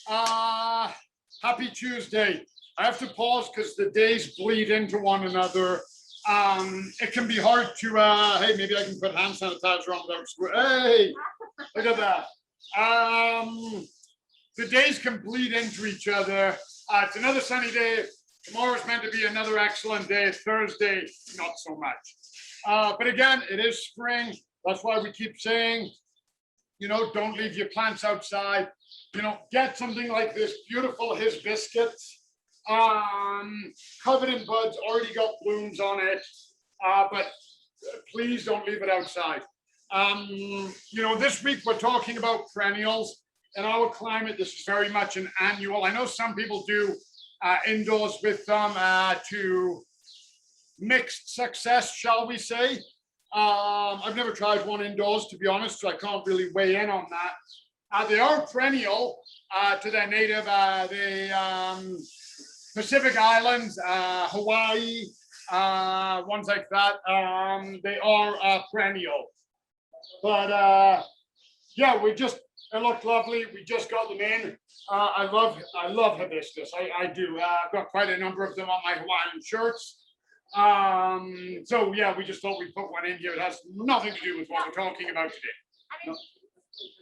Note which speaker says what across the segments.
Speaker 1: Happy Tuesday. I have to pause because the days bleed into one another. It can be hard to, hey, maybe I can put hand sanitizer on without screw. Hey, look at that. The days can bleed into each other. It's another sunny day. Tomorrow's meant to be another excellent day. Thursday, not so much. But again, it is spring. That's why we keep saying, you know, don't leave your plants outside. You know, get something like this beautiful hibiscus, covered in buds, already got blooms on it, but please don't leave it outside. You know, this week we're talking about perennials. In our climate, this is very much an annual. I know some people do indoors with them to mixed success, shall we say. I've never tried one indoors, to be honest, so I can't really weigh in on that. They are perennial to their native, the Pacific Islands, Hawaii, ones like that. They are perennial. But yeah, it looked lovely. We just got them in. I love hibiscus. I do. I've got quite a number of them on my Hawaiian shirts. So yeah, we just thought we'd put one in here. It has nothing to do with what we're talking about today. I mean, no.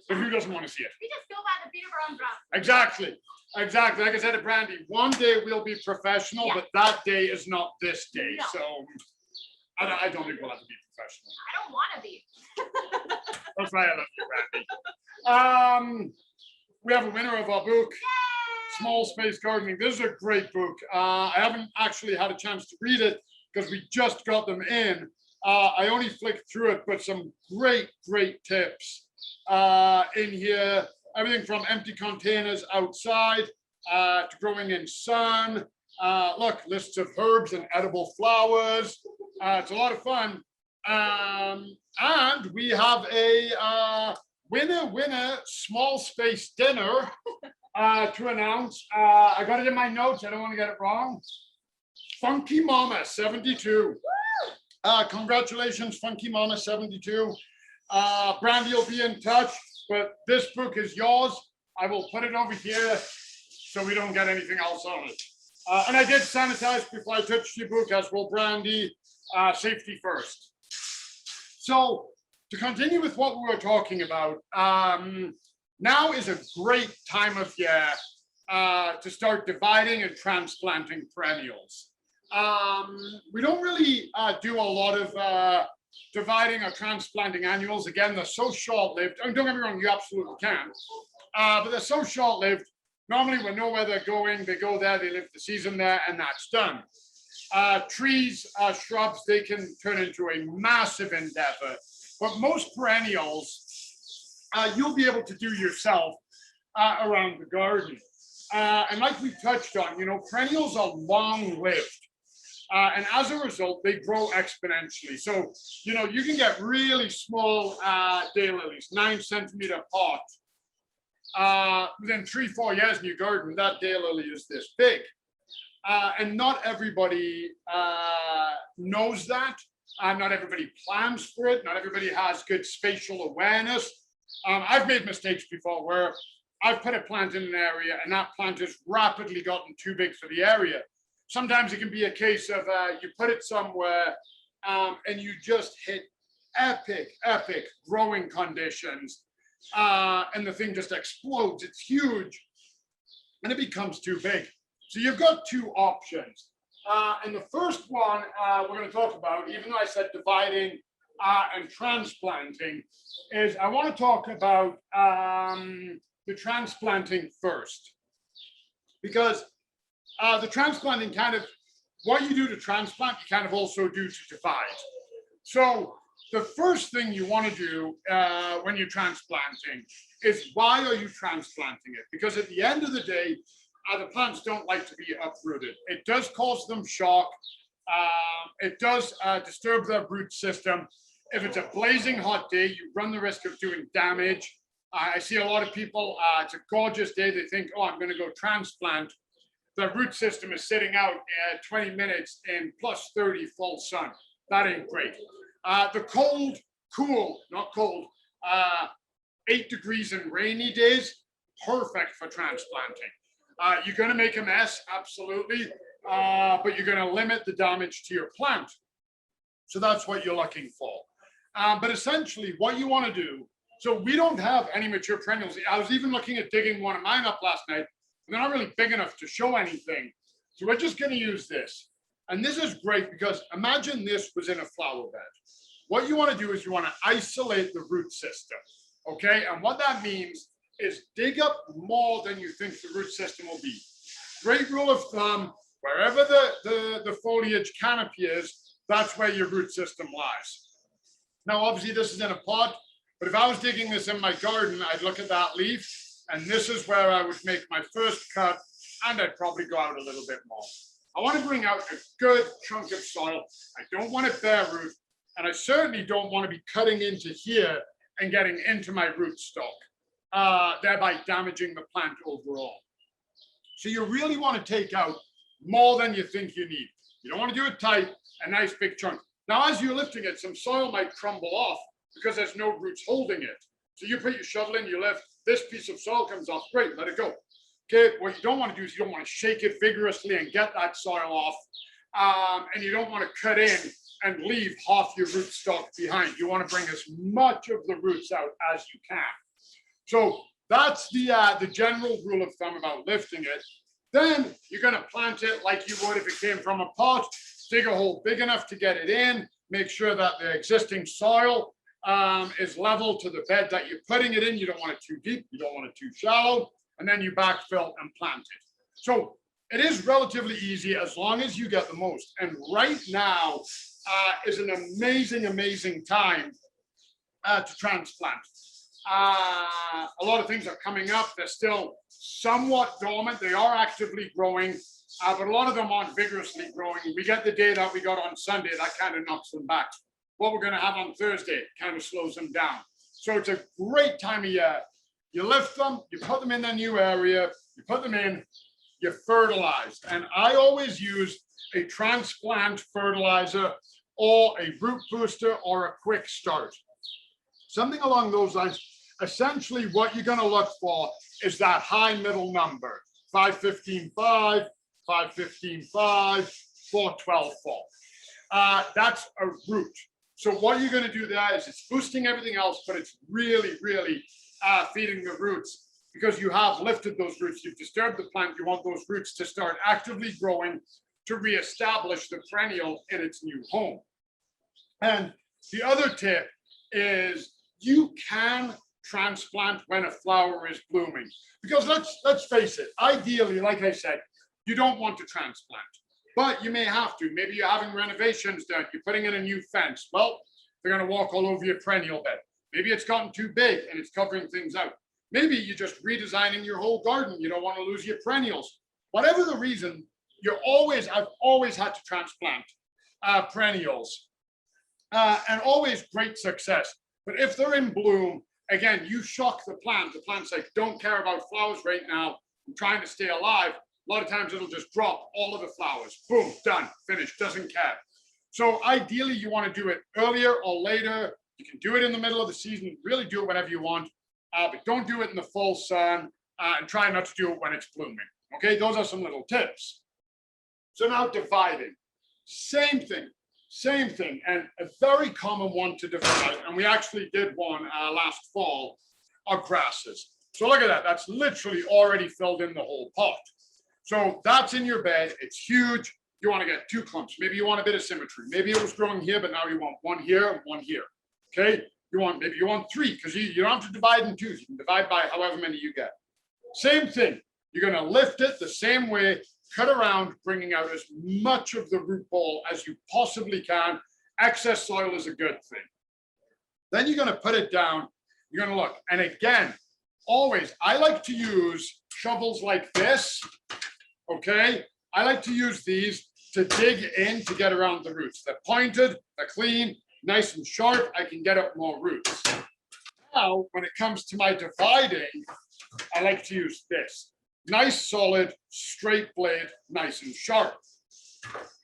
Speaker 1: But who doesn't want to see it? We just go by the beat of our own drum. Exactly. Exactly. Like I said to Brandy, one day we'll be professional, but that day is not this day. No. So I don't think we'll have to be professional. I don't want to be. That's why I love you, Brandy. We have a winner of our book, Yay! Small Space Gardening. This is a great book. I haven't actually had a chance to read it because we just got them in. I only flicked through it, but some great tips in here. Everything from empty containers outside to growing in sun. Look, lists of herbs and edible flowers. It's a lot of fun. And we have a winner small space dinner to announce. I got it in my notes. I don't want to get it wrong. Funky Mama 72. Congratulations, Funky Mama 72. Brandy will be in touch, but this book is yours. I will put it over here so we don't get anything else on it. And I did sanitize before I touched your book, as will Brandy. Safety first. So to continue with what we were talking about, now is a great time of year to start dividing and transplanting perennials. We don't really do a lot of dividing or transplanting annuals. Again, they're so short-lived. I mean, don't get me wrong, you absolutely can. But they're so short-lived. Normally, we know where they're going. They go there, they live the season there, and that's done. Trees, shrubs, they can turn into a massive endeavor. But most perennials, you'll be able to do yourself around the garden. And like we touched on, you know, perennials are long-lived. And as a result, they grow exponentially. So, you know, you can get really small daylilies, 9-centimeter pot. Within 3-4 years in your garden, that daylily is this big. And not everybody knows that. Not everybody plans for it. Not everybody has good spatial awareness. I've made mistakes before where I've put a plant in an area and that plant has rapidly gotten too big for the area. Sometimes it can be a case of you put it somewhere and you just hit epic growing conditions and the thing just explodes. It's huge and it becomes too big. So you've got two options. And the first one we're going to talk about, even though I said dividing and transplanting, is I want to talk about the transplanting first. Because the transplanting kind of, what you do to transplant, you kind of also do to divide. So the first thing you want to do when you're transplanting is, why are you transplanting it? Because at the end of the day, the plants don't like to be uprooted. It does cause them shock. It does disturb their root system. If it's a blazing hot day, you run the risk of doing damage. I see a lot of people, it's a gorgeous day, they think, oh, I'm going to go transplant. The root system is sitting out 20 minutes in plus 30 full sun. That ain't great. The cold, cool, not cold, 8 degrees and rainy days, perfect for transplanting. You're going to make a mess, absolutely, but you're going to limit the damage to your plant. So that's what you're looking for. But essentially what you want to do, so we don't have any mature perennials. I was even looking at digging one of mine up last night, and they're not really big enough to show anything. So we're just going to use this. And this is great because imagine this was in a flower bed. What you want to do is you want to isolate the root system, okay? And what that means is dig up more than you think the root system will be. Great rule of thumb, wherever the foliage canopy is, that's where your root system lies. Now, obviously this is in a pot, but if I was digging this in my garden, I'd look at that leaf, and this is where I would make my first cut, and I'd probably go out a little bit more. I want to bring out a good chunk of soil. I don't want it bare root, and I certainly don't want to be cutting into here and getting into my rootstock, thereby damaging the plant overall. So you really want to take out more than you think you need. You don't want to do it tight, a nice big chunk. Now, as you're lifting it, some soil might crumble off because there's no roots holding it. So you put your shovel in, you lift, this piece of soil comes off, great, let it go. Okay, what you don't want to do is you don't want to shake it vigorously and get that soil off. And you don't want to cut in and leave half your rootstock behind. You want to bring as much of the roots out as you can. So that's the general rule of thumb about lifting it. Then you're going to plant it like you would if it came from a pot. Dig a hole big enough to get it in. Make sure that the existing soil is level to the bed that you're putting it in. You don't want it too deep. You don't want it too shallow. And then you backfill and plant it. So it is relatively easy as long as you get the most. And right now is an amazing, amazing time to transplant. A lot of things are coming up. They're still somewhat dormant. They are actively growing, but a lot of them aren't vigorously growing. We get the day that we got on Sunday, that kind of knocks them back. What we're going to have on Thursday kind of slows them down. So it's a great time of year. You lift them, you put them in their new area, you put them in, you fertilize. And I always use a transplant fertilizer or a root booster or a quick start. Something along those lines. Essentially, what you're going to look for is that high middle number, 515.5, 515.5, 412.4. That's a root. So what you're going to do there is it's boosting everything else, but it's really, really feeding the roots because you have lifted those roots. You've disturbed the plant. You want those roots to start actively growing to reestablish the perennial in its new home. And the other tip is you can transplant when a flower is blooming, because let's face it, ideally, like I said, you don't want to transplant, but you may have to. Maybe you're having renovations done, you're putting in a new fence. Well, they're going to walk all over your perennial bed. Maybe it's gotten too big and it's covering things out. Maybe you're just redesigning your whole garden. You don't want to lose your perennials. Whatever the reason, I've always had to transplant perennials and always great success. But if they're in bloom, again, you shock the plant. The plant's like, don't care about flowers right now. I'm trying to stay alive. A lot of times it'll just drop all of the flowers. Boom, done, finished, doesn't care. So ideally you want to do it earlier or later. You can do it in the middle of the season, really do it whenever you want, but don't do it in the full sun and try not to do it when it's blooming. Okay, those are some little tips. So now dividing, same thing, and a very common one to divide, and we actually did one last fall, are grasses. So look at that, that's literally already filled in the whole pot. So that's in your bed, it's huge. You want to get 2 clumps. Maybe you want a bit of symmetry. Maybe it was growing here, but now you want one here and one here. Okay, maybe you want 3, because you don't have to divide in 2s. You can divide by however many you get. Same thing. You're going to lift it the same way, cut around, bringing out as much of the root ball as you possibly can. Excess soil is a good thing. Then you're going to put it down. You're going to look. And again, always, I like to use shovels like this. Okay, I like to use these to dig in to get around the roots. They're pointed, they're clean, nice and sharp. I can get up more roots. Now, when it comes to my dividing, I like to use this. Nice, solid, straight blade, nice and sharp.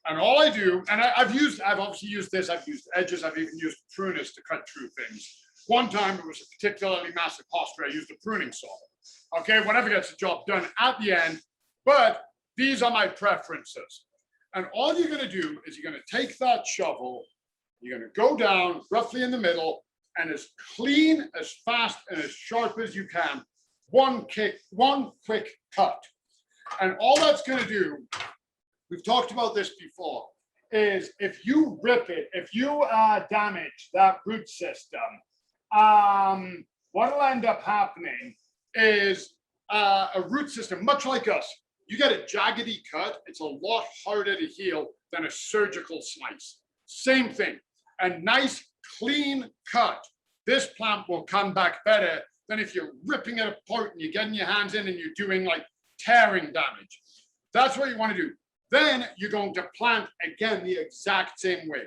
Speaker 1: And all I do, and I've obviously used this, I've used edges, I've even used pruners to cut through things. One time it was a particularly massive posture. I used a pruning saw. Okay, whatever gets the job done at the end. But these are my preferences. And all you're going to do is you're going to take that shovel, you're going to go down roughly in the middle, and as clean, as fast, and as sharp as you can, one quick cut. And all that's going to do, we've talked about this before, is if you rip it, if you damage that root system, what'll end up happening is a root system, much like us, you get a jaggedy cut, it's a lot harder to heal than a surgical slice. Same thing, a nice clean cut. This plant will come back better than if you're ripping it apart and you're getting your hands in and you're doing like tearing damage. That's what you want to do. Then you're going to plant again the exact same way.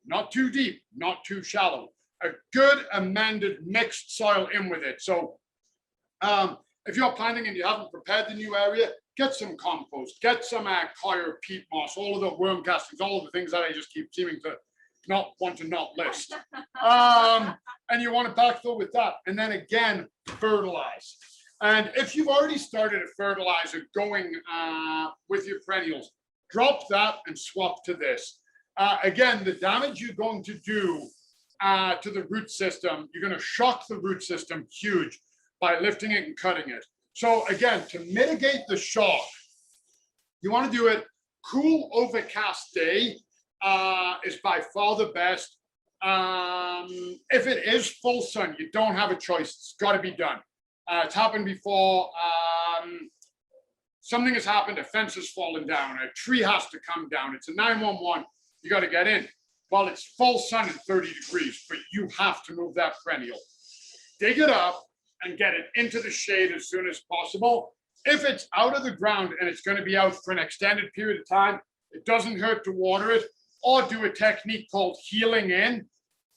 Speaker 1: Not too deep, not too shallow. A good amended mixed soil in with it. So if you're planting and you haven't prepared the new area, get some compost, get some coir, peat moss, all of the worm castings, all of the things that I just keep seeming to not want to not list. And you want to backfill with that. And then again, fertilize. And if you've already started a fertilizer going with your perennials, drop that and swap to this. Again, the damage you're going to do to the root system, you're going to shock the root system huge by lifting it and cutting it. So again, to mitigate the shock, you want to do it cool, overcast day is by far the best. If it is full sun, you don't have a choice. It's got to be done. It's happened before. Something has happened. A fence has fallen down. A tree has to come down. It's a 911. You got to get in. Well, it's full sun and 30 degrees, but you have to move that perennial. Dig it up and get it into the shade as soon as possible. If it's out of the ground and it's going to be out for an extended period of time, it doesn't hurt to water it or do a technique called healing in.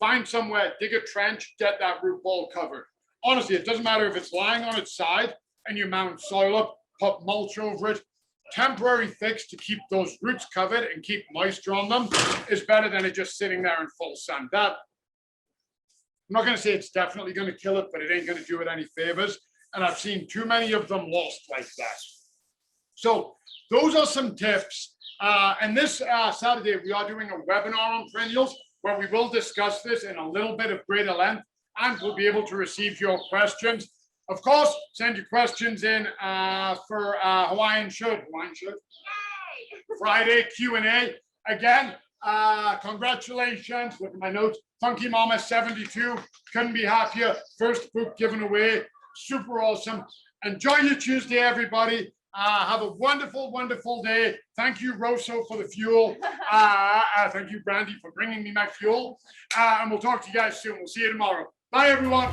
Speaker 1: Find somewhere, dig a trench, get that root ball covered. Honestly, it doesn't matter if it's lying on its side and you mount soil up, put mulch over it. Temporary fix to keep those roots covered and keep moisture on them is better than it just sitting there in full sun. That, I'm not going to say it's definitely going to kill it, but it ain't going to do it any favors. And I've seen too many of them lost like that. So those are some tips. And this Saturday, we are doing a webinar on perennials where we will discuss this in a little bit of greater length, and we'll be able to receive your questions. Of course, send your questions in for Hawaiian Should. Friday Q&A. Again, congratulations. Look at my notes. Funky Mama 72. Couldn't be happier. First book given away. Super awesome. Enjoy your Tuesday, everybody. Have a wonderful, wonderful day. Thank you, Rosso, for the fuel. Thank you, Brandy, for bringing me my fuel. And we'll talk to you guys soon. We'll see you tomorrow. Bye, everyone.